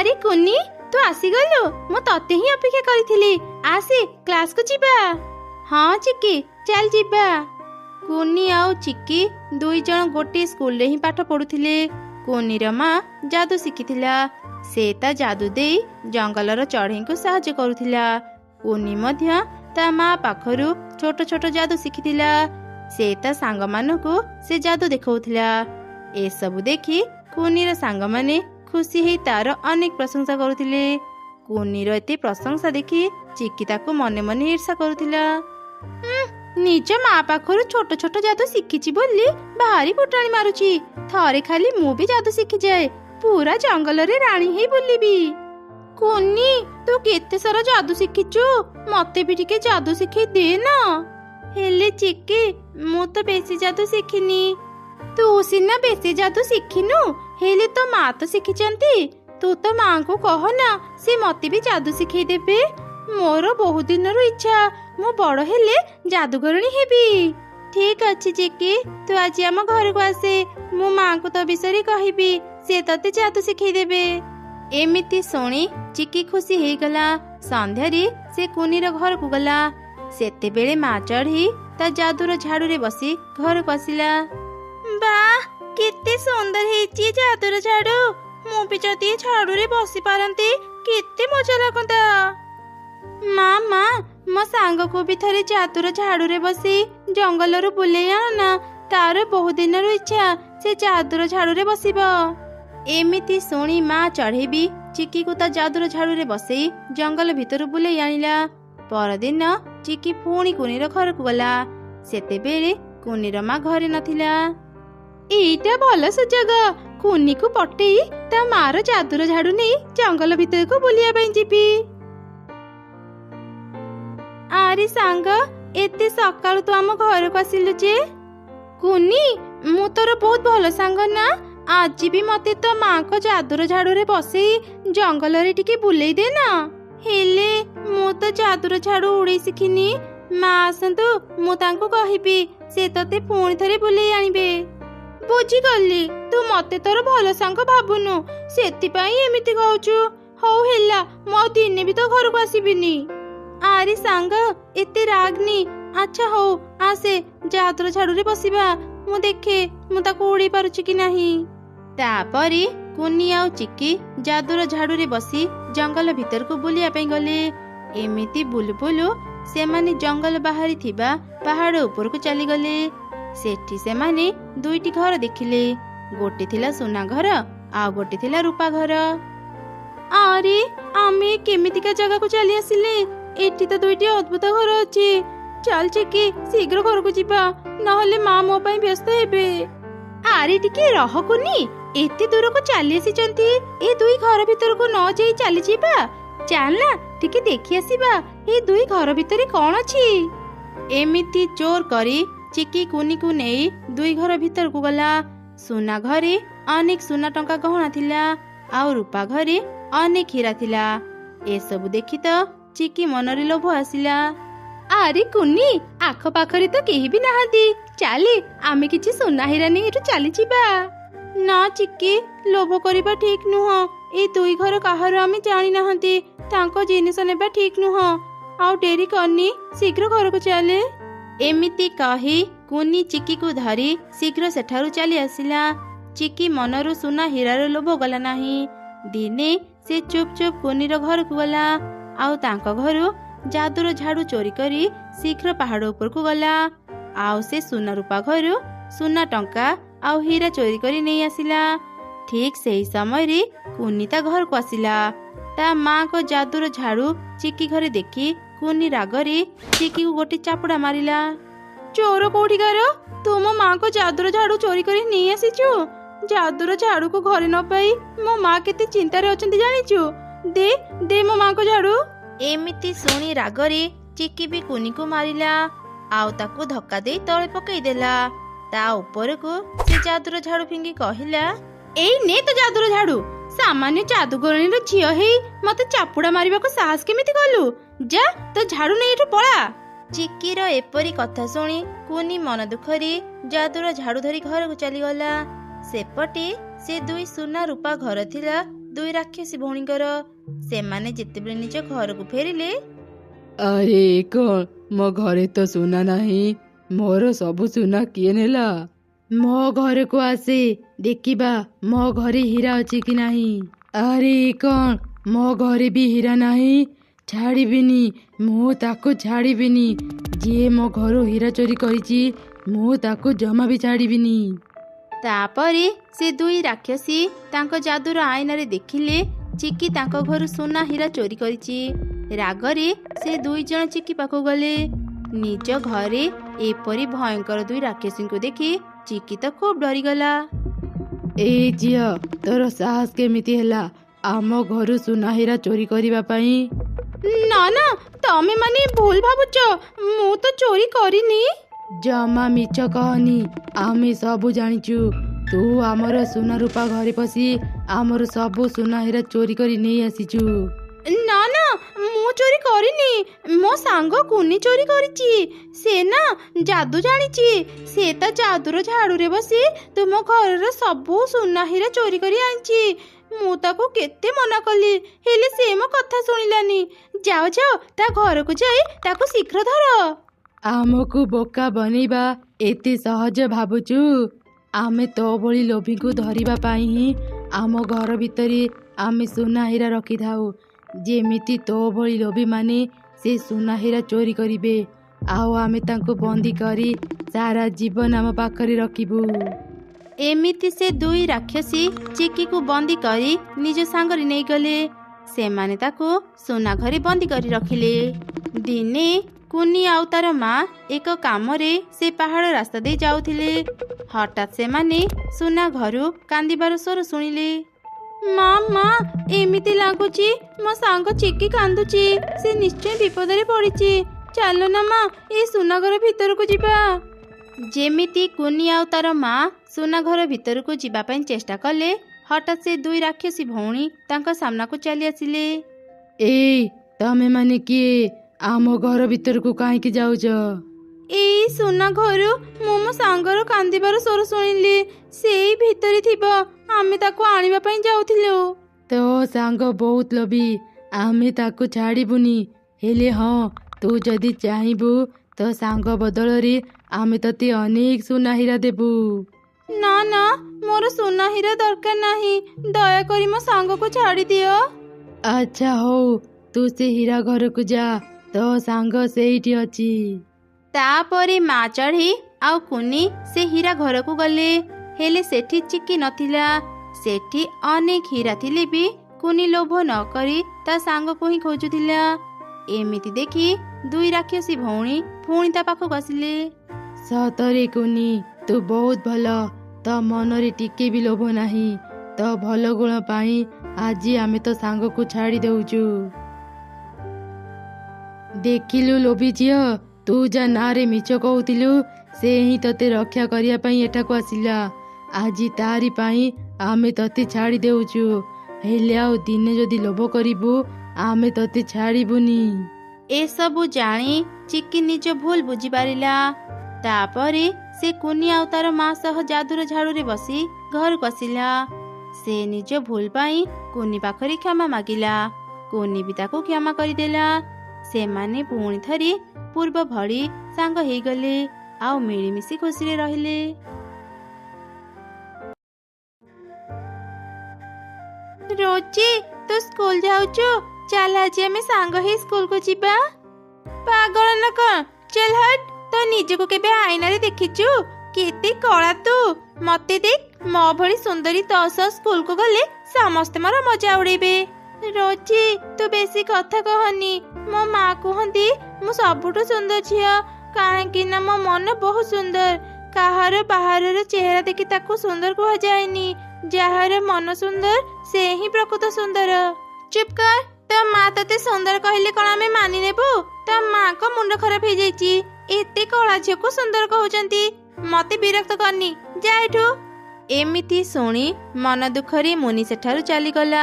ଆରେ କୁନି, ତୁ ଆସିଗଲୁ। ମୁଁ ତତେ ହିଁ ଅପେକ୍ଷା କରିଥିଲି। ଆସେ କ୍ଲାସକୁ ଯିବା। ହଁ ଚିକି, ଚାଲ ଯିବା। କୁନି ଆଉ ଚିକି ଦୁଇ ଜଣ ଗୋଟିଏ ସ୍କୁଲରେ ହିଁ ପାଠ ପଢୁଥିଲେ। କୁନିର ମା ଯାଦୁ ଶିଖିଥିଲା। ସେ ତା ଯାଦୁ ଦେଇ ଜଙ୍ଗଲର ଚଢ଼େଇଙ୍କୁ ସାହାଯ୍ୟ କରୁଥିଲା। କୁନି ମଧ୍ୟ ତା ମା ପାଖରୁ ଛୋଟ ଛୋଟ ଯାଦୁ ଶିଖିଥିଲା। ସେ ତା ସାଙ୍ଗମାନଙ୍କୁ ସେ ଯାଦୁ ଦେଖାଉଥିଲା। ଏସବୁ ଦେଖି କୁନିର ସାଙ୍ଗମାନେ ଖୁସି ହେଇ ତାର ଅନେକ ପ୍ରଶଂସା କରୁଥିଲେ। କୁନିର ଏତେ ପ୍ରଶଂସା ଦେଖି ଚିକି ତାକୁ ମନେ ମନେ ଈର୍ଷା କରୁଥିଲା। ନିଜ ମା ପାଖରୁ ଛୋଟ ଛୋଟ ଯାଦୁ ଶିଖିଛି ବୋଲି ଭାରି ଫୁଟାଣି ମାରୁଛି। ଥରେ ଖାଲି ମୁଁ ବି ଯାଦୁ ଶିଖିଯାଏ, ପୁରା ଜଙ୍ଗଲରେ ରାଣୀ ହେଇ ବୁଲିବି। କୁନି, ତୁ କେତେ ସାରା ଯାଦୁ ଶିଖିଛୁ? ମତେ ବି ଟିକେ ଯାଦୁ ଶିଖେଇ ଦେ ନା। ହେଲେ ଚିକି, ମୁଁ ତ ବେଶୀ ଯାଦୁ ଶିଖିନି। ତୁ ସିନା ବେଶୀ ଯାଦୁ ଶିଖିନୁ, ହେଲେ ତୋ ମା ତ ଶିଖିଛନ୍ତି। ତୁ ତ ମାଙ୍କୁ କହ ନା, ସେ ମତେ ବି ଯାଦୁ ଶିଖେଇ ଦେବେ। ମୋର ବହୁତ ଦିନରୁ ଇଚ୍ଛା, ମୁଁ ବଡ଼ ହେଲେ ଯାଦୁଗରଣୀ ହେବି। ଠିକ ଅଛି ଚିକି, ତୁ ଆଜି ଆମ ଘରକୁ ଆସେ। ମୁଁ ମାଙ୍କୁ ତୋ ବିଷୟରେ କହିବି, ସେ ତତେ ଯାଦୁ ଶିଖେଇ ଦେବେ। ଏମିତି ଶୁଣି ଚିକି ଖୁସି ହେଇଗଲା। ସନ୍ଧ୍ୟାରେ ସେ କୁନିର ଘରକୁ ଗଲା। ସେତେବେଳେ ମା ଚଢ଼େଇ ତା ଯାଦୁର ଝାଡୁରେ ବସି ଘରକୁ ଆସିଲା। ବାଃ, କେତେ ସୁନ୍ଦର ହେଇଛି ଯାଦୁର ଝାଡୁ। ମୁଁ ବି ଯଦି ଝାଡୁରେ ବସି ପାରନ୍ତି କେତେ ମଜା ଲାଗନ୍ତା। ମା, ମୋ ସାଙ୍ଗକୁ ବି ଥରେ ଯାଦୁର ଝାଡୁରେ ବସି ଜଙ୍ଗଲରୁ ବୁଲେଇ ଆଣ ନା। ତାର ବହୁତ ଦିନର ଇଚ୍ଛା, ସେ ଯାଦୁର ଝାଡୁରେ ବସିବ। ଏମିତି ଶୁଣି ମା ଚଢ଼େଇ ବି ଚିକିକୁ ତା ଯାଦୁର ଝାଡୁରେ ବସେଇ ଜଙ୍ଗଲ ଭିତରୁ ବୁଲେଇ ଆଣିଲା। ପରଦିନ ଚିକି ପୁଣି କୁନିର ଘରକୁ ଗଲା। ସେତେବେଳେ କୁନିର ମା ଘରେ ନଥିଲା। ଏଇଟା ଭଲ ସୁଯୋଗ, କୁନିକୁ ପଟେଇ ତା ମାର ଯାଦୁର ଝାଡୁ ନେଇ ଜଙ୍ଗଲ ଭିତରକୁ ବୁଲିବା ପାଇଁ ଯିବି। ଆରେ ସାଙ୍ଗ, ଏତେ ସକାଳୁ ତୁ ଆମ ଘରକୁ ଆସିଲୁ ଯେ? କୁନି, ମୁଁ ତୋର ବହୁତ ଭଲ ସାଙ୍ଗ ନା। ଆଜି ବି ମତେ ତୋ ମାଙ୍କ ଯାଦୁର ଝାଡୁରେ ବସେଇ ଜଙ୍ଗଲରେ ଟିକେ ବୁଲେଇ ଦେ ନା। ହେଲେ ମୁଁ ତ ଯାଦୁର ଝାଡୁ ଉଡେଇ ଶିଖିନି। ମା ଆସନ୍ତୁ, ମୁଁ ତାଙ୍କୁ କହିବି, ସେ ତତେ ପୁଣି ଥରେ ବୁଲେଇ ଆଣିବେ। ବୁଝିଗଲି, ତୁ ମତେ ତୋର ଭଲ ସାଙ୍ଗ ଭାବୁନୁ, ସେଥିପାଇଁ ଏମିତି କହୁଛୁ। ହଉ ହେଲା, ମୁଁ ଆଉ ଦିନେ ବି ତୋ ଘରକୁ ଆସିବିନି। ଆରେ ସାଙ୍ଗ, ଏତେ ରାଗନି। ଆଚ୍ଛା ହଉ, ଆସେ ଯାଦୁର ଝାଡୁରେ ବସିବା। ମୁଁ ଦେଖେ ମୁଁ ତାକୁ ଉଡେଇ ପାରୁଛି କି ନାହିଁ। ତାପରେ କୁନି ଆଉ ଚିକି ଯାଦୁର ଝାଡୁରେ ବସି ଜଙ୍ଗଲ ଭିତରକୁ ବୁଲିବା ପାଇଁ ଗଲେ। ଏମିତି ବୁଲୁ ବୁଲୁ ସେମାନେ ଜଙ୍ଗଲ ବାହାରି ଥିବା ପାହାଡ ଉପରକୁ ଚାଲିଗଲେ। ସେଠି ସେମାନେ ଦୁଇଟି ଘର ଦେଖିଲେ। ଗୋଟେ ଥିଲା ସୁନା ଘର, ଆଉ ଗୋଟେ ଥିଲା ରୂପା ଘର। ଆରେ, ଆମେ କେମିତିକା ଜାଗାକୁ ଚାଲି ଆସିଲେ? ଏଠି ତ ଦୁଇଟି ଅଦ୍ଭୁତ ଘର ଅଛି। ଚାଲ ଚିକି, ଶୀଘ୍ର ଘରକୁ ଯିବା, ନହେଲେ ମା ମୋ ପାଇଁ ବ୍ୟସ୍ତ ହେବେ। ଆରେ ଟିକେ ରହ କୁନି, ଏତେ ଦୂରକୁ ଚାଲି ଆସିଛନ୍ତି, ଏ ଦୁଇ ଘର ଭିତରକୁ ନ ଯାଇ ଚାଲିଯିବା। ଚାଲ ନା, ଟିକେ ଦେଖି ଆସିବା ଏ ଦୁଇ ଘର ଭିତରେ କଣ ଅଛି। ଏମିତି ଜୋର କରି ଚିକି କୁନିକୁ ନେଇ ଦୁଇ ଘର ଭିତରକୁ ଗଲା। ସୁନା ଘରେ ଅନେକ ସୁନା ଟଙ୍କା ଗହଣା ଥିଲା, ଆଉ ରୂପା ଘରେ ଅନେକ ହୀରା ଥିଲା। ଏସବୁ ଦେଖି ତ ଚିକି ମନରେ ଲୋଭ ଆସିଲା। ଆରେ କୁନି, ଆଖପାଖରେ ତ କେହି ବି ନାହାନ୍ତି। ଚାଲେ ଆମେ କିଛି ସୁନା ହୀରା ନେଇ ଏଠୁ ଚାଲିଯିବା। ନା ଚିକି, ଲୋଭ କରିବା ଠିକ ନୁହଁ। ଏ ଦୁଇ ଘର କାହାର ଆମେ ଜାଣି ନାହାନ୍ତି, ତାଙ୍କ ଜିନିଷ ନେବା ଠିକ ନୁହଁ। ଆଉ ଡେରି କରନି, ଶୀଘ୍ର ଘରକୁ ଚାଲେ। ଏମିତି କହି କୁନି ଚିକିକୁ ଧରି ଶୀଘ୍ର ସେଠାରୁ ଚାଲି ଆସିଲା। ଚିକି ମନରୁ ସୁନା ହୀରାର ଲୋଭ ଗଲା ନାହିଁ। ଦିନେ ସେ ଚୁପ ଚୁପ କୁନିର ଘରକୁ ଗଲା, ଆଉ ତାଙ୍କ ଘରୁ ଯାଦୁର ଝାଡୁ ଚୋରି କରି ଶୀଘ୍ର ପାହାଡ ଉପରକୁ ଗଲା। ଆଉ ସେ ସୁନା ରୂପା ଘରୁ ସୁନା ଟଙ୍କା ଆଉ ହୀରା ଚୋରି କରି ନେଇ ଆସିଲା। ଠିକ ସେହି ସମୟରେ କୁନି ତା ଘରକୁ ଆସିଲା। ତା ମାଙ୍କ ଯାଦୁର ଝାଡୁ ଚିକି ଘରେ ଦେଖି କୁନି ରାଗରେ ଚିକିକୁ ଗୋଟେ ଚାପୁଡା ମାରିଲା। ଚୋର କୋଉଠିକାର? ତୁ ମୋ ମାଙ୍କ ଯାଦୁର ଝାଡୁ ଚୋରି କରି ନେଇ ଆସିଛୁ। ଯାଦୁର ଝାଡୁକୁ ଘରେ ନ ପାଇ ମୋ ମା କେତେ ଚିନ୍ତାରେ ଅଛନ୍ତି ଜାଣିଛୁ? ଦେ ଦେ ମୋ ମାଙ୍କ ଝାଡୁ। ଏମିତି ଶୁଣି ରାଗରେ ଚିକି ବି କୁନିକୁ ମାରିଲା, ଆଉ ତାକୁ ଧକ୍କା ଦେଇ ତଳେ ପକେଇଦେଲା। ତା ଉପରକୁ ସେ ଯାଦୁର ଝାଡୁ ଫିଙ୍ଗି କହିଲା, ଏଇ ନେ ତ ଯାଦୁର ଝାଡୁ। ସାମାନ୍ୟ ଯାଦୁଗରଣୀର ଝିଅ ହେଇ ମତେ ଚାପୁଡା ମାରିବାକୁ ସାହସ କେମିତି କଲୁ? ଯା, ତ ଝାଡୁ ନେଇ ଏଠୁ ପଳା। ଚିକିର ଏପରି କଥା ଶୁଣି କୁନି ମନ ଦୁଃଖରେ ଯାଦୁର ଝାଡୁ ଧରି ଘରକୁ ଚାଲିଗଲା। ସେପଟେ ସେ ଦୁଇ ସୁନା ରୂପା ଘର ଥିଲା ଦୁଇ ରାକ୍ଷସୀ ଭଉଣୀଙ୍କର। ସେମାନେ ଯେତେବେଳେ ନିଜ ଘରକୁ ଫେରିଲେ, ଆରେ କଣ ମୋ ଘରେ ତ ସୁନା ନାହିଁ, ମୋର ସବୁ ସୁନା କିଏ ନେଲା? ମୋ ଘରକୁ ଆସେ, ଦେଖିବା ମୋ ଘରେ ହୀରା ଅଛି କି ନାହିଁ। ଆରେ କଣ ମୋ ଘରେ ବି ହୀରା ନାହିଁ? ଛାଡ଼ିବିନି, ମୁଁ ତାକୁ ଛାଡ଼ିବିନି। ଯିଏ ମୋ ଘରୁ ହୀରା ଚୋରି କରିଛି ମୁଁ ତାକୁ ଜମା ବି ଛାଡ଼ିବିନି। ତାପରେ ସେ ଦୁଇ ରାକ୍ଷସୀ ତାଙ୍କ ଯାଦୁର ଆଇନାରେ ଦେଖିଲେ ଚିକି ତାଙ୍କ ଘରୁ ସୁନା ହୀରା ଚୋରି କରିଛି। ରାଗରେ ସେ ଦୁଇ ଜଣ ଚିକି ପାଖକୁ ଗଲେ। ନିଜ ଘରେ ଏପରି ଭୟଙ୍କର ଦୁଇ ରାକ୍ଷସୀଙ୍କୁ ଦେଖି ଚିକି ତ ଖୁବ୍ ଡରିଗଲା। ଏଇ ଝିଅ, ତୋର ସାହସ କେମିତି ହେଲା ଆମ ଘରୁ ସୁନା ହୀରା ଚୋରି କରିବା ପାଇଁ? ନା ନା, ତମେ ମାନେ ଭୁଲ ଭାବୁଛ, ମୁଁ ତ ଚୋରି କରିନି। ଜମା ମିଛ କହନି, ଆମେ ସବୁ ଜାଣିଛୁ। ତୁ ଆମର ସୁନା ରୂପା ଘରେ ପଶି ଆମର ସବୁ ସୁନା ହୀରା ଚୋରି କରି ନେଇ ଆସିଛୁ। ନା ନା, ମୁଁ ଚୋରି କରିନି। ମୋ ସାଙ୍ଗ କୁନି ଚୋରି କରିଛି। ସେ ନା ଯାଦୁ ଜାଣିଛି। ସେ ତା ଯାଦୁର ଝାଡୁରେ ବସି ତୁମ ଘରର ସବୁ ସୁନା ହୀରା ଚୋରି କରି ଆଣିଛି। ମୁଁ ତାକୁ କେତେ ମନା କଲି, ହେଲେ ସେ ମୋ କଥା ଶୁଣିଲାନି। ଯାଅ ଯାଅ, ତା ଘରକୁ ଯାଇ ତାକୁ ଶୀଘ୍ର ଧର। ଆମକୁ ବୋକା ବନେଇବା ଏତେ ସହଜ ଭାବୁଛୁ? ଆମେ ତୋ ଭଳି ଲୋଭୀଙ୍କୁ ଧରିବା ପାଇଁ ହିଁ ଆମ ଘର ଭିତରେ ଆମେ ସୁନା ହୀରା ରଖିଥାଉ, ଯେମିତି ତୋ ଭଳି ଲୋଭୀମାନେ ସେ ସୁନା ହୀରା ଚୋରି କରିବେ, ଆଉ ଆମେ ତାଙ୍କୁ ବନ୍ଦୀ କରି ସାରା ଜୀବନ ଆମ ପାଖରେ ରଖିବୁ। ଏମିତି ସେ ଦୁଇ ରାକ୍ଷସୀ ଚିକିକୁ ବନ୍ଦୀ କରି ନିଜ ସାଙ୍ଗରେ ନେଇଗଲେ। ସେମାନେ ତାକୁ ସୁନା ଘରେ ବନ୍ଦୀ କରି ରଖିଲେ। ଦିନେ କୁନି ଆଉ ତାର ମା ଏକ କାମରେ ସେ ପାହାଡ଼ ରାସ୍ତା ଦେଇ ଯାଉଥିଲେ। ହଠାତ୍ ସେମାନେ ସୁନା ଘରୁ କାନ୍ଦିବାର ସ୍ୱର ଶୁଣିଲେ। ମା ମା, ଏମିତି ଲାଗୁଛି ମୋ ସାଙ୍ଗ ଚିକି କାନ୍ଦୁଛି। ସେ ନିଶ୍ଚୟ ବିପଦରେ ପଡ଼ିଛି। ଚାଲ ନା ମା, ଏ ସୁନା ଘର ଭିତରକୁ ଯିବା। ଯେମିତି କୁନି ଆଉ ତାର ମା ସୁନା ଘର ଭିତରକୁ ଯିବା ପାଇଁ ଚେଷ୍ଟା କଲେ, ହଠାତ୍ ସେ ଦୁଇ ରାକ୍ଷସୀ ଭଉଣୀ ତାଙ୍କ ସାମ୍ନାକୁ ଚାଲି ଆସିଲେ। ଏଇ ତମେ ମାନେ କିଏ? ଆମ ଘର ଭିତରକୁ କାହିଁକି ଯାଉଛ? ଏଇ ସୁନା ଘରୁ ମୁଁ ମୋ ସାଙ୍ଗର କାନ୍ଦିବାର ସ୍ୱର ଶୁଣିଲି। ସେଇ ଭିତରେ ଥିବ, ଆମେ ତାକୁ ଆଣିବା ପାଇଁ ଯାଉଥିଲୁ। ତୋ ସାଙ୍ଗ ବହୁତ ଲୋଭୀ, ଆମେ ତାକୁ ଛାଡ଼ିବୁନି। ହେଲେ ହଁ, ତୁ ଯଦି ଚାହିଁବୁ ତୋ ସାଙ୍ଗ ବଦଳରେ ଆମେ ତତେ ଅନେକ ସୁନା ହୀରା ଦେବୁ। ନା ନା, ମୋର ସୁନା ହୀରା ଦରକାର ନାହିଁ। ଦୟାକରି ମୋ ସାଙ୍ଗକୁ ଛାଡ଼ି ଦିଅ। ଆଚ୍ଛା ହଉ, ତୁ ସେ ହୀରା ଘରକୁ ଯା, ତୋ ସାଙ୍ଗ ସେଇଠି ଅଛି। ତାପରେ ମା ଚଢ଼େଇ ଆଉ କୁନି ସେ ହୀରା ଘରକୁ ଗଲେ। ହେଲେ ସେଠି ଚିକି ନଥିଲା। ସେଠି ଅନେକ ହୀରା ଥିଲେ ବି କୁନି ଲୋଭ ନ କରି ତା ସାଙ୍ଗକୁ ହିଁ ଖୋଜୁଥିଲା। ଏମିତି ଦେଖି ଦୁଇ ରାକ୍ଷସୀ ଭଉଣୀ ପୁଣି ତା ପାଖକୁ ଆସିଲେ। ସତରେ କୁନି, ତୁ ବହୁତ ଭଲ। ତୋ ମନରେ ଟିକେ ବି ଲୋଭ ନାହିଁ। ତୋ ଭଲ ଗୁଣ ପାଇଁ ଆଜି ଆମେ ତୋ ସାଙ୍ଗକୁ ଛାଡ଼ି ଦେଉଛୁ। ଦେଖିଲୁ ଲୋଭୀ ଝିଅ, ତୁ ଯା ନାଁରେ ମିଛ କହୁଥିଲୁ, ସେ ହିଁ ତତେ ରକ୍ଷା କରିବା ପାଇଁ ଏଠାକୁ ଆସିଲା। ଆଜି ତାରି ପାଇଁ ଆମେ ତତେ ଛାଡ଼ି ଦେଉଛୁ। ହେଲେ ଆଉ ଦିନେ ଯଦି ଲୋଭ କରିବୁ, ଆମେ ତତେ ଛାଡ଼ିବୁନି। ଏସବୁ ଜାଣି ଚିକି ନିଜ ଭୁଲ ବୁଝିପାରିଲା। ତାପରେ ସେ କୁନି ଆଉ ତାର ମା ସହ ଯାଦୁର ଝାଡୁରେ ବସି ଘରକୁ ଆସିଲା। ସେ ନିଜ ଭୁଲ ପାଇଁ କୁନି ପାଖରେ କ୍ଷମା ମାଗିଲା। କୁନି ବି ତାକୁ କ୍ଷମା କରିଦେଲା। ସେମାନେ ପୁଣି ଥରେ ପୂର୍ବ ଭଳି ସାଙ୍ଗ ହେଇଗଲେ ଆଉ ମିଳିମିଶି ଖୁସିରେ ରହିଲେ। ରୋଜି, ତୁ ସ୍କୁଲ ଯାଉଛୁ? ଚାଲ ଆଜି ଆମେ ସାଙ୍ଗ ହେଇ ସ୍କୁଲକୁ ଯିବା। ପାଗଳ ନା କଣ? ଚାଲ ହଟ୍। ତ ନିଜକୁ କେବେ ଆଇନାରେ ଦେଖିଛୁ? କେତେ କଳା ତୁ। ମତେ ଦେଖ, ମୋ ଭଳି ସୁନ୍ଦରୀ ତୋ ସହ ସ୍କୁଲକୁ ଗଲେ ସମସ୍ତେ ମୋର ମଜା ଉଡେଇବେ। ରୋଜି, ତୁ ବେଶୀ କଥା କହନି। ମୋ ମା କୁହନ୍ତି ମୁଁ ସବୁଠୁ ସୁନ୍ଦର ଝିଅ, କାହିଁକି ନା ମୋ ମନ ବହୁତ ସୁନ୍ଦର। କାହାର ବାହାରର ଚେହେରା ଦେଖି ତାକୁ ସୁନ୍ଦର କୁହାଯାଏନି। ଯାହାର ମନ ସୁନ୍ଦର ସେ ହିଁ ପ୍ରକୃତ ସୁନ୍ଦର। ଚୁପ୍ କର। ତୋ ମା ତତେ ସୁନ୍ଦର କହିଲେ କଣ ଆମେ ମାନି ନେବୁ? ତୋ ମାଙ୍କ ମୁଣ୍ଡ ଖରାପ ହେଇଯାଇଛି। ଏତେ କଳା ଝିଅକୁ ସୁନ୍ଦର କହୁଛନ୍ତି। ମତେ ବିରକ୍ତ କରନି, ଯା ଏଠୁ। ଏମିତି ଶୁଣି ମନ ଦୁଃଖରେ ମୁନି ସେଠାରୁ ଚାଲିଗଲା।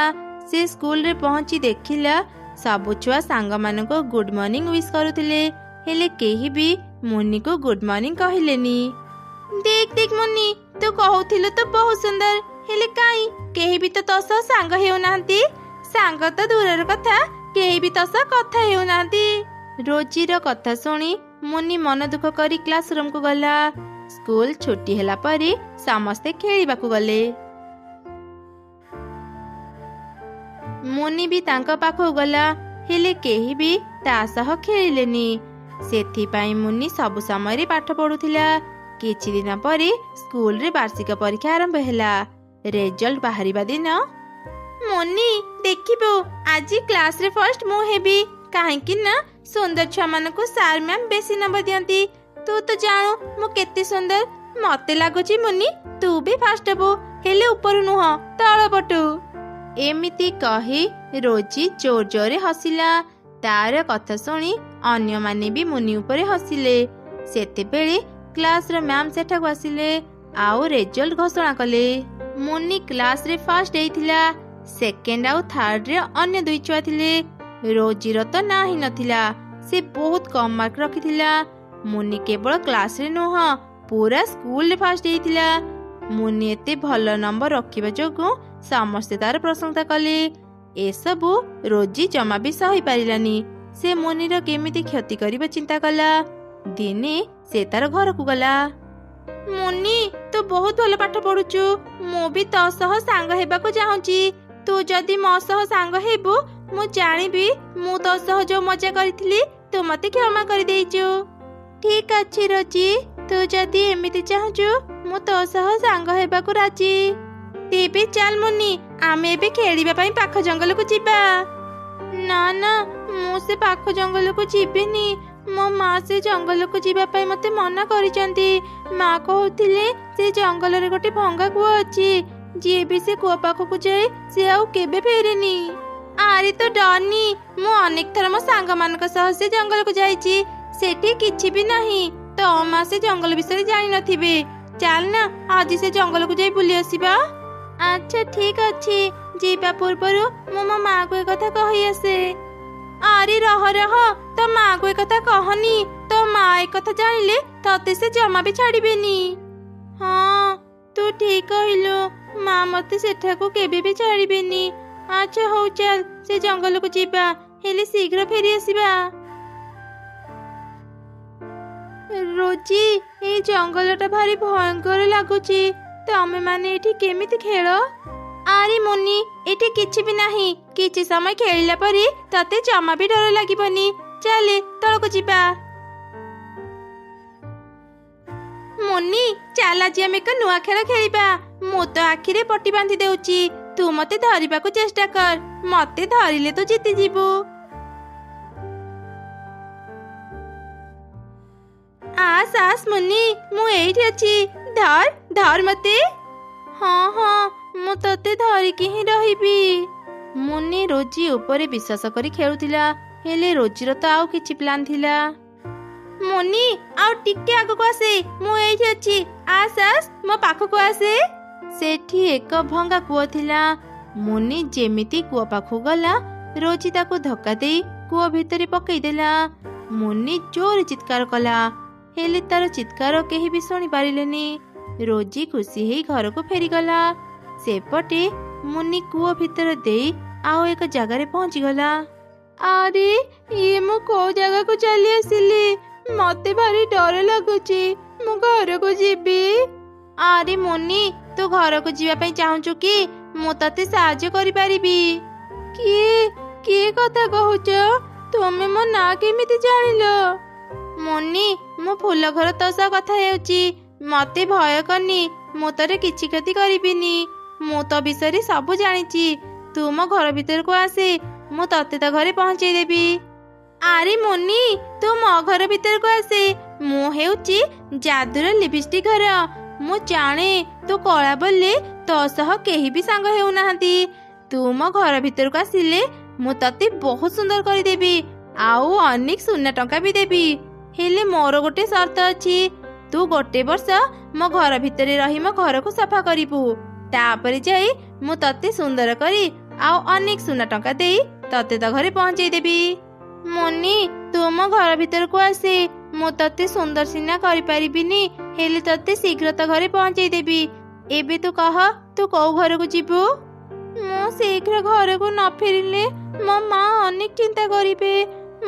ସେ ସ୍କୁଲରେ ପହଞ୍ଚି ଦେଖିଲା ସବୁ ଛୁଆ ସାଙ୍ଗମାନଙ୍କୁ ଗୁଡ୍ ମର୍ଣ୍ଣିଂ ୱିଶ୍ କରୁଥିଲେ, ହେଲେ କେହି ବି ମୁନିକୁ ଗୁଡ୍ ମର୍ଣ୍ଣିଂ କହିଲେନି। ଦେଖ ଦେଖ ମୁନି, ତୁ କହୁଥିଲୁ ତୁ ବହୁତ ସୁନ୍ଦର, ହେଲେ କାଇଁ କେହି ବି ତ ତୋ ସହ ସାଙ୍ଗ ହେଉନାହାନ୍ତି। ସାଙ୍ଗ ତ ଦୂରର କଥା, କେହି ବି ତୋ ସହ କଥା ହେଉନାହାନ୍ତି। ରୋଜିର କଥା ଶୁଣି ମୁନି ମନ ଦୁଃଖ କରି କ୍ଲାସ ରୁମକୁ ଗଲା। ସ୍କୁଲ ଛୁଟି ହେଲା ପରେ ସମସ୍ତେ ଖେଳିବାକୁ ଗଲେ। ମୁନି ବି ତାଙ୍କ ପାଖକୁ ଗଲା, ହେଲେ କେହି ବି ତା ସହ ଖେଳିଲେନି। ସେଥିପାଇଁ ମୁନି ସବୁ ସମୟରେ ପାଠ ପଢୁଥିଲା। କିଛି ଦିନ ପରେ ସ୍କୁଲରେ ବାର୍ଷିକ ପରୀକ୍ଷା ଆରମ୍ଭ ହେଲା। ରେଜଲ୍ଟ ବାହାରିବା ଦିନ ମୁନି ଦେଖିବୁ, ଆଜି କ୍ଲାସରେ ଫର୍ଷ୍ଟ ମୁଁ ହେବି। କାହିଁକି ନା ସୁନ୍ଦର ଛୁଆମାନଙ୍କୁ ସାର୍ ମ୍ୟାମ୍ ବେଶୀ ନମ୍ବର ଦିଅନ୍ତି। ତୁ ତ ଜାଣୁ ମୁଁ କେତେ ସୁନ୍ଦର। ମତେ ଲାଗୁଛି ମୁନି ତୁ ବି ଫାଷ୍ଟ ହେବୁ, ହେଲେ ଉପରୁ ନୁହଁ ତଳ ପଟୁ। ଏମିତି କହି ରୋଜି ଜୋର ଜୋରରେ ହସିଲା। ତାର କଥା ଶୁଣି ଅନ୍ୟମାନେ ବି ମୁନି ଉପରେ ହସିଲେ। ସେତେବେଳେ କ୍ଲାସର ମ୍ୟାମ୍ ସେଠାକୁ ଆସିଲେ ଆଉ ରେଜଲ୍ଟ ଘୋଷଣା କଲେ। ମୁନି କ୍ଲାସରେ ଫାଷ୍ଟ ହେଇଥିଲା। ସେକେଣ୍ଡ ଆଉ ଥାର୍ଡରେ ଅନ୍ୟ ଦୁଇ ଛୁଆ ଥିଲେ। ରୋଜିର ତ ନା ହିଁ ନଥିଲା। ସେ ବହୁତ କମ ମାର୍କ ରଖିଥିଲା। ମୁନି କେବଳ କ୍ଲାସରେ ନୁହଁ, ପୁରା ସ୍କୁଲରେ ଫାଷ୍ଟ ହେଇଥିଲା। ମୁନି ଏତେ ଭଲ ନମ୍ବର ରଖିବା ଯୋଗୁଁ ସମସ୍ତେ ତାର ପ୍ରଶଂସା କଲେ। ଏସବୁ ରୋଜି ଜମା ବି ସହିପାରିଲାନି। ସେ ମୁନିର କେମିତି କ୍ଷତି କରିବା ଚିନ୍ତା କଲା। ଦିନେ ସେ ତାର ଘରକୁ ଗଲା। ମୁନି ତୁ ବହୁତ ଭଲ ପାଠ ପଢୁଛୁ। ମୁଁ ବି ତୋ ସହ ସାଙ୍ଗ ହେବାକୁ ଚାହୁଁଛି। ତୁ ଯଦି ମୋ ସହ ସାଙ୍ଗ ହେବୁ, ମୁଁ ଜାଣିବି ମୁଁ ତୋ ସହ ଯୋଉ ମଜା କରିଥିଲି ତୁ ମତେ କ୍ଷମା କରିଦେଇଛୁ। ଠିକ ଅଛି ରୋଜି, ତୁ ଯଦି ଏମିତି ଚାହୁଁଛୁ ମୁଁ ତୋ ସହ ସାଙ୍ଗ ହେବାକୁ ରାଜି। ତେବେ ଚାଲ ମୁନି, ଆମେ ଏବେ ଖେଳିବା ପାଇଁ ପାଖ ଜଙ୍ଗଲକୁ ଯିବା। ନା ନା, ମୁଁ ସେ ପାଖ ଜଙ୍ଗଲକୁ ଯିବିନି। ମୋ ମା ସେ ଜଙ୍ଗଲକୁ ଯିବା ପାଇଁ ମତେ ମନା କରିଛନ୍ତି। ମା କହୁଥିଲେ ସେ ଜଙ୍ଗଲରେ ଗୋଟେ ଭଙ୍ଗା କୂଅ ଅଛି। ଯିଏ ବି ସେ କୂଅ ପାଖକୁ ଯାଏ ସେ ଆଉ କେବେ ଫେରେନି। ଆରେ ତ ଡରନି, ମୁଁ ଅନେକ ଥର ମୋ ସାଙ୍ଗମାନଙ୍କ ସହ ସେ ଜଙ୍ଗଲକୁ ଯାଇଛି। ସେଠି କିଛି ବି ନାହିଁ। ତ ମା ସେ ଜଙ୍ଗଲ ବିଷୟରେ ଜାଣିନଥିବେ। ଚାଲ ନା ଆଜି ସେ ଜଙ୍ଗଲକୁ ଯାଇ ବୁଲି ଆସିବା। ଆଚ୍ଛା ଠିକ ଅଛି, ଯିବା ପୂର୍ବରୁ ମୁଁ ମୋ ମାକୁ ଏ କଥା କହି ଆସେ। ଆରେ ରହ ରହ, ତୋ ମାକୁ ଏ କଥା କହନି। ତୋ ମା ଏ କଥା ଜାଣିଲେ ତତେ ସେ ଜମା ବି ଛାଡିବେନି। ହଁ ତୁ ଠିକ କହିଲୁ, ମା ମତେ ସେଠାକୁ କେବେ ବି ଛାଡିବେନି। ଆଚ୍ଛା ହଉ ଚାଲ ସେ ଜଙ୍ଗଲକୁ ଯିବା, ହେଲେ ଶୀଘ୍ର ଫେରି ଆସିବା। ରୋଜି, ଏଇ ଜଙ୍ଗଲଟା ଭାରି ଭୟଙ୍କର ଲାଗୁଛି। ତମେ ମାନେ ଏଠି କେମିତି ଖେଳ? ଆରେ ମୁନି, ଏଠି କିଛି ବି ନାହିଁ। କିଛି ସମୟ ଖେଳିଲା ପରେ ତତେ ଜମା ବି ଡର ଲାଗିବନି। ଚାଲେ ତଳକୁ ଯିବା। ମୁନି ଚାଲ ଆଜି ଆମେ ଏକ ନୂଆ ଖେଳ ଖେଳିବା। ମୁଁ ତ ଆଖିରେ ପଟି ବାନ୍ଧି ଦେଉଛି, ତୁ ମତେ ଧରିବାକୁ ଚେଷ୍ଟା କର। ମତେ ଧରିଲେ ତୁ ଜିତିଯିବୁ। ଆସ ଆସ ମୁନି, ମୁଁ ଏଇଠି ଅଛି। ଧର ଧର ମତେ। ହଁ ହଁ, ମୁଁ ତତେ ଧରିକି ହିଁ ରହିବି। ମୁନି ରୋଜି ଉପରେ ବିଶ୍ୱାସ କରି ଖେଳୁଥିଲା, ହେଲେ ରୋଜିର ତ ଆଉ କିଛି ପ୍ଲାନ୍ ଥିଲା। ମୁନି ଆଉ ଟିକେ ଆଗକୁ ଆସେ, ମୁଁ ଏଇଠି ଅଛି। ଆସ ଆସ ମୋ ପାଖକୁ ଆସେ। ସେଠି ଏକ ଭଙ୍ଗା କୂଅ ଥିଲା। ମୁନି ଯେମିତି କୂଅ ପାଖକୁ ଗଲା, ରୋଜି ତାକୁ ଧକ୍କା ଦେଇ କୂଅ ଭିତରେ ପକେଇଦେଲା। ମୁନି ଜୋରେ ଚିତ୍କାର କଲା, ହେଲେ ତାର ଚିତ୍କାର କେହି ବି ଶୁଣି ପାରିଲେନି। ରୋଜି ଖୁସି ହେଇ ଘରକୁ ଫେରିଗଲା। ସେପଟେ ମୁନି କୂଅ ଭିତର ଦେଇ ଆଉ ଏକ ଜାଗାରେ ପହଞ୍ଚିଗଲା। ଆରେ ଇଏ ମୁଁ କୋଉ ଜାଗାକୁ ଚାଲି ଆସିଲି? ମତେ ଭାରି ଡର ଲାଗୁଛି। ମୁଁ ଘରକୁ ଯିବି। ଆରେ ମୁନି, ତୁ ଘରକୁ ଯିବା ପାଇଁ ଚାହୁଁଛୁ କି? ମୁଁ ତତେ ସାହାଯ୍ୟ କରିପାରିବି। କିଏ କିଏ କଥା କହୁଛ? ତୁମେ ମୋ ନାଁ କେମିତି ଜାଣିଲ? ମୁନି, ମୁଁ ଫୁଲ ଘର ତୋ ସହ କଥା ହେଉଛି। ମତେ ଭୟ କରନି, ମୁଁ ତୋର କିଛି କ୍ଷତି କରିବିନି। ମୁଁ ତୋ ବିଷୟରେ ସବୁ ଜାଣିଛି। ତୁ ମୋ ଘର ଭିତରକୁ ଆସେ, ମୁଁ ତତେ ତ ଘରେ ପହଞ୍ଚେଇ ଦେବି। ଆରେ ମୁନି, ତୁ ମୋ ଘର ଭିତରକୁ ଆସେ। ମୁଁ ହେଉଛି ଯାଦୁର ଲିପଷ୍ଟିକ ଘର। ମୁଁ ଜାଣେ ତୁ କଳା ବୋଲି ତୋ ସହ କେହି ବି ସାଙ୍ଗ ହେଉନାହାନ୍ତି। ତୁ ମୋ ଘର ଭିତରକୁ ଆସିଲେ ମୁଁ ତତେ ବହୁତ ସୁନ୍ଦର କରିଦେବି, ଆଉ ଅନେକ ସୁନା ଟଙ୍କା ବି ଦେବି। ହେଲେ ମୋର ଗୋଟେ ସର୍ତ୍ତ ଅଛି। ତୁ ଗୋଟେ ବର୍ଷ ମୋ ଘର ଭିତରେ ରହି ମୋ ଘରକୁ ସଫା କରିବୁ। ତାପରେ ଯାଇ ମୁଁ ତତେ ସୁନ୍ଦର କରି ଆଉ ଅନେକ ସୁନା ଟଙ୍କା ଦେଇ ତତେ ତ ଘରେ ପହଞ୍ଚେଇ ଦେବି। ମୁନି, ତୁ ମୋ ଘର ଭିତରକୁ ଆସେ। ମୁଁ ତତେ ସୁନ୍ଦର ସିନା କରିପାରିବିନି, ହେଲେ ତତେ ଶୀଘ୍ର ତ ଘରେ ପହଞ୍ଚେଇ ଦେବି। ଏବେ ତୁ କହ, ତୁ କୋଉ ଘରକୁ ଯିବୁ? ମୁଁ ଶୀଘ୍ର ଘରକୁ ନ ଫେରିଲେ ମୋ ମା ଅନେକ ଚିନ୍ତା କରିବେ।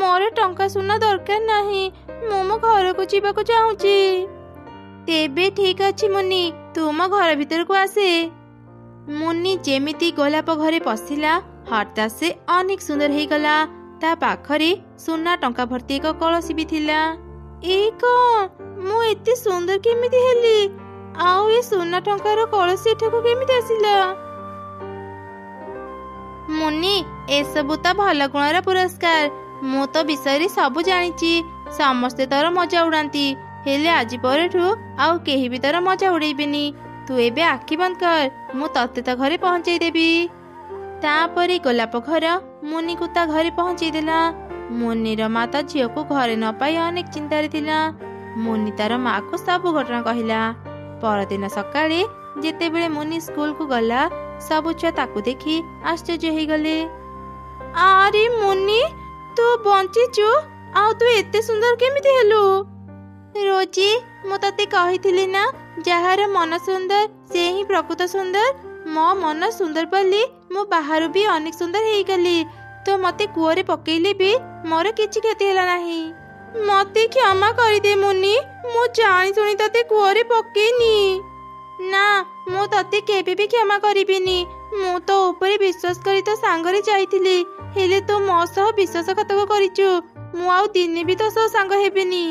ମୋର ଟଙ୍କା ସୁନା ଦରକାର ନାହିଁ। ମୁଁ ମୋ ଘରକୁ ଯିବାକୁ ଚାହୁଁଛି। ତେବେ ଠିକ ଅଛି ମୁନି, ତୁ ମୋ ଘର ଭିତରକୁ ଆସେ। ମୁନି ଯେମିତି ଗୋଲାପ ଘରେ ପଶିଲା, ହଠାତ୍ ସେ ଅନେକ ସୁନ୍ଦର ହେଇଗଲା। ତା ପାଖରେ ସୁନା ଟଙ୍କା ଭର୍ତ୍ତି ଏକ କଳସୀ ବି ଥିଲା। ଏଇ କଣ? ମୁଁ ଏତେ ସୁନ୍ଦର କେମିତି ହେଲି? ଆଉ ଏ ସୁନା ଟଙ୍କାର କଳସୀ ଏଠାକୁ କେମିତି ଆସିଲା? ମୁନି, ଏସବୁ ତ ଭଲ ଗୁଣର ପୁରସ୍କାର। ମୁଁ ତ ବିଷୟରେ ସବୁ ଜାଣିଛି। ସମସ୍ତେ ତୋର ମଜା ଉଡାନ୍ତି, ହେଲେ ଆଜି ପରଠୁ ଆଉ କେହି ବି ତୋର ମଜା ଉଡେଇବେନି। ତୁ ଏବେ ଆଖି ବନ୍ଦ କର, ମୁଁ ତତେ ତା ଘରେ ପହଞ୍ଚେଇ ଦେବି। ତାପରେ ଗୋଲାପ ଘର ମୁନିକୁ ତା ଘରେ ପହଞ୍ଚେଇ ଦେଲା। ମୁନିର ମା ତା ଝିଅକୁ ଘରେ ନ ପାଇ ଅନେକ ଚିନ୍ତାରେ ଥିଲା। ମୁନି ତାର ମାକୁ ସବୁ ଘଟଣା କହିଲା। ପରଦିନ ସକାଳେ ଯେତେବେଳେ ମୁନି ସ୍କୁଲକୁ ଗଲା, ସବୁ ଛୁଆ ତାକୁ ଦେଖି ଆଶ୍ଚର୍ଯ୍ୟ ହେଇଗଲେ। ଆରେ ମୁନି, ତୁ ବଞ୍ଚିଛୁ? ଆଉ ତୁ ଏତେ ସୁନ୍ଦର କେମିତି ହେଲୁ? ରୋଜି, ମୁଁ ତତେ କହିଥିଲି ନା, ଯାହାର ମନ ସୁନ୍ଦର ସେ ହିଁ ପ୍ରକୃତ ସୁନ୍ଦର। ମୋ ମନ ସୁନ୍ଦର ବୋଲି ମୁଁ ବାହାରୁ ବି ଅନେକ ସୁନ୍ଦର ହେଇଗଲି। ତ ମତେ କୂଅରେ ପକେଇଲେ ବି ମୋର କିଛି କ୍ଷତି ହେଲା ନାହିଁ। ମତେ କ୍ଷମା କରିଦେ ମୁନି, ମୁଁ ଜାଣି ଶୁଣି ତତେ କୂଅରେ ପକେଇନି। ନା, ମୁଁ ତତେ କେବେ ବି କ୍ଷମା କରିବିନି। ମୁଁ ତୋ ଉପରେ ବିଶ୍ୱାସ କରି ତୋ ସାଙ୍ଗରେ ଯାଇଥିଲି, ହେଲେ ତୁ ମୋ ସହ ବିଶ୍ୱାସଘାତକ କରିଛୁ। ମୁଁ ଆଉ ଦିନେ ବି ତୋ ସହ ସାଙ୍ଗ ହେବିନି।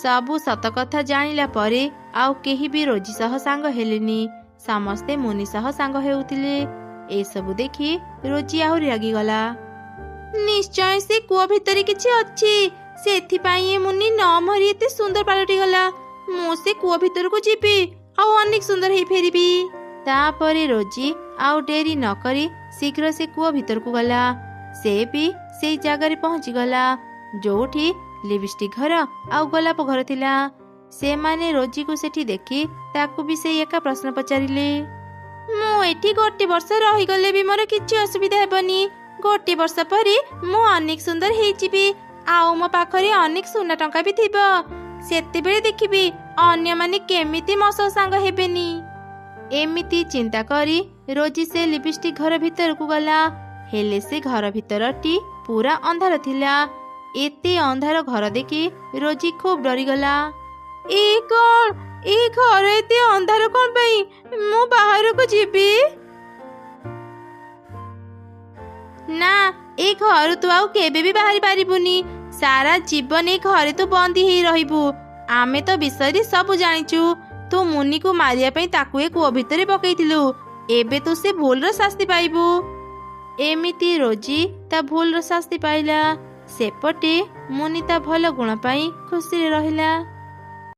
ସବୁ ସତ କଥା ଜାଣିଲା ପରେ ଆଉ କେହି ବି ରୋଜି ସହ ସାଙ୍ଗ ହେଲେନି। ସମସ୍ତେ ମୁନି ସହ ସାଙ୍ଗ ହେଉଥିଲେ। ଏସବୁ ଦେଖି ରୋଜି ଆହୁରି ରାଗିଗଲା। ନିଶ୍ଚୟ ସେ କୂଅ ଭିତରେ କିଛି ଅଛି। ସେଥିପାଇଁ ଏ ମୁନି ନ ମରି ଏତେ ସୁନ୍ଦର ପାଲଟିଗଲା। ମୁଁ ସେ କୂଅ ଭିତରକୁ ଯିବି, ଆଉ ଅନେକ ସୁନ୍ଦର ହେଇ ଫେରିବି। ତାପରେ ରୋଜି ଆଉ ଡେରି ନ କରି ଶୀଘ୍ର ସେ କୂଅ ଭିତରକୁ ଗଲା। ସେ ବି ସେଇ ଜାଗାରେ ପହଞ୍ଚିଗଲା ଯୋଉଠି ଲିପଷ୍ଟିକ୍ ଘର ଆଉ ଗୋଲାପ ଘର ଥିଲା। ସେମାନେ ରୋଜିକୁ ସେଠି ଦେଖି ତାକୁ ବି ସେଇ ଏକା ପ୍ରଶ୍ନ ପଚାରିଲେ। ମୁଁ ଏଠି 1 ବର୍ଷ ରହିଗଲେ ବି ମୋର କିଛି ଅସୁବିଧା ହେବନି। 1 ବର୍ଷ ପରେ ମୁଁ ଅନେକ ସୁନ୍ଦର ହେଇଯିବି, ଆଉ ମୋ ପାଖରେ ଅନେକ ସୁନା ଟଙ୍କା ବି ଥିବ। ସେତେବେଳେ ଦେଖିବି ଅନ୍ୟମାନେ କେମିତି ମୋ ସହ ସାଙ୍ଗ ହେବେନି। ଏମିତି ଚିନ୍ତା କରି ରୋଜି ସେ ଲିପଷ୍ଟିକ୍ ଘର ଭିତରକୁ ଗଲା। ହେଲେ ସେ ଘର ଭିତରଟି ପୁରା ଅନ୍ଧାର ଥିଲା। ଏତେ ଅନ୍ଧାର ଘର ଦେଖି ରୋଜି ଖୁବ୍ ଡରିଗଲା। ଏ କଣ? ଏ ଘର ଏତେ ଅନ୍ଧାର କଣ ପାଇଁ? ମୁଁ ବାହାରକୁ ଯିବି। ନା, ଏ ଘରୁ ତୁ ଆଉ କେବେ ବି ବାହାରି ପାରିବୁନି। ସାରା ଜୀବନ ଏ ଘରେ ତୁ ବନ୍ଦୀ ହେଇ ରହିବୁ। ଆମେ ତ ବିଷୟରେ ସବୁ ଜାଣିଛୁ। ତୁ ମୁନିକୁ ମାରିବା ପାଇଁ ତାକୁ ଏ କୂଅ ଭିତରେ ପକେଇଥିଲୁ। ଏବେ ତୁ ସେ ଭୁଲର ଶାସ୍ତି ପାଇବୁ। ଏମିତି ରୋଜି ତା ଭୁଲର ଶାସ୍ତି ପାଇଲା। ସେପଟେ ମୁନି ତା ଭଲ ଗୁଣ ପାଇଁ ଖୁସିରେ ରହିଲା।